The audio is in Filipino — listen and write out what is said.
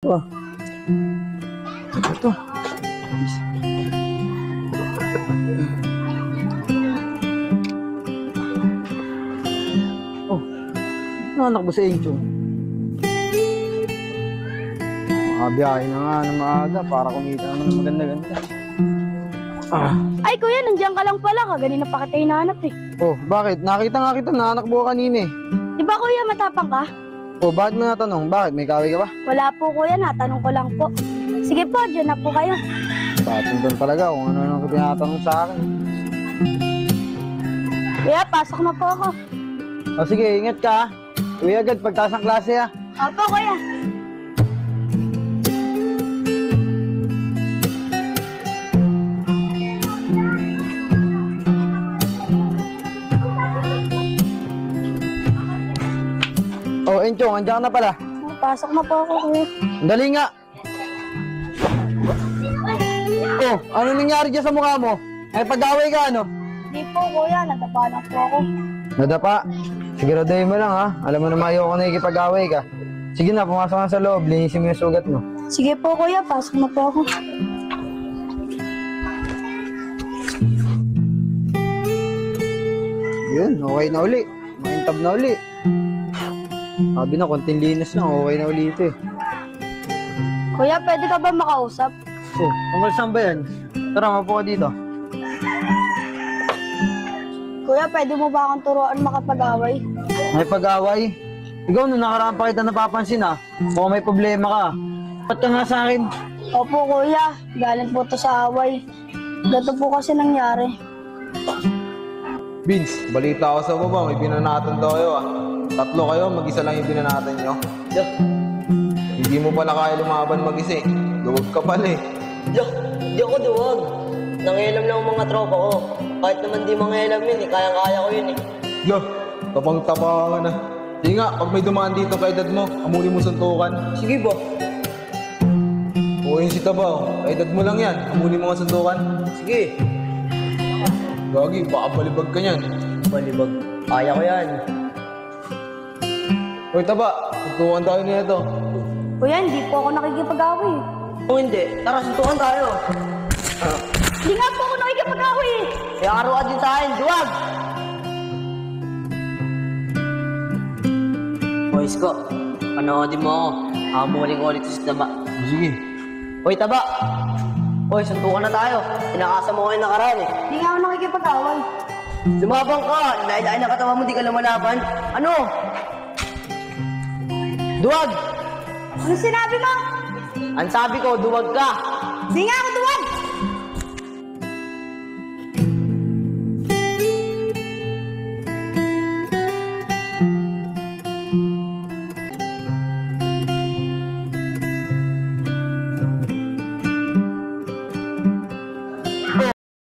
Oh. Ito. Oh. Anak ba si Angel? Makabiyahe na nga ng maaga para kumita naman ng maganda-ganda. Ay kuya, nandiyan ka lang pala. Kanina pa kita hinahanap eh. Oh, bakit? Nakita nga kita, naanak mo kanina eh. Di ba kuya, matapang ka? Oh, bakit mo natanong? Bakit? May kaway ka ba? Wala po kuya, natanong ko lang po. Sige po, dyan na po kayo. Patundan talaga kung ano-ano tinatanong sa akin. Kuya, pasok na po ako. O sige, ingat ka ha. Uwi agad pagtaas ng klase ha. Opo kuya. Oh, Enchong, andiyan ka na pala. Pasok na po ako kuya. Dali nga. Oh, ano nangyari dyan sa mukha mo? Ay, pag-away ka ano? Di po kuya, nadapa lang po ako. Nadapa. Siguraduhin mo lang ha. Alam mo naman ayoko nakikipag-away ka. Sige na, pumasok ka sa loob. Linisin mo yung sugat mo. Sige po kuya, pasok na po ako. Yun, okay na uli. Makintab na uli. Sabi na, konting linis lang. Okay na uli ito eh. Kuya, pwede ka ba makausap? Oh, tungkol saan ba yan? Tara, mapo ka dito. Kuya, pwede mo ba akong turuan makapag-away? May pag-away? Ikaw, nung nakaraan pa kita napapansin ha. Kung may problema ka. Ba't ka nga sa akin? Opo kuya, galing po to sa away. Gato po kasi nangyari. Vince, balita ako sa baba, may binanatan daw kayo ah. 3 kayo, mag-isa lang yung binanatan nyo. Hindi mo pala kaya lumaban mag-isa eh. Duwag ka pala eh. Di ako duwag. Nangialam lang ang mga tropa ko. Kahit naman di mangialam yun eh, kayang-kaya ko yun eh. Tapang-tapangan na. Sige nga, pag may dumaan dito ka edad mo, amunin mo suntukan. Sige ba? Oo yun si Tabaw, edad mo lang yan, amunin mo nga suntukan. Sige. Gagi, baka balibag ka niyan. Balibag. Kaya ko yan. Hoy Taba, suntukan tayo nito. Kuya, hindi po ako nakikipag-away. Kung hindi, tara suntukan tayo. Hindi nga po ako nakikipag-away eh. Kaya karo ka din sa akin, duwag! Boys ko, panoodin mo ako. Hamuling ko ulit sa Taba. Sige. Hoy Taba! Hoy, suntukan na tayo. Tinakasa mo kayo nakaraan eh. Hindi nga ako nakikipag-away. Lumabang ka! Lain-lain na katawa mo, di ka lumalaban. Ano? Duwag! Ano sinabi mo? Ang sabi ko, duwag ka! Hindi nga ako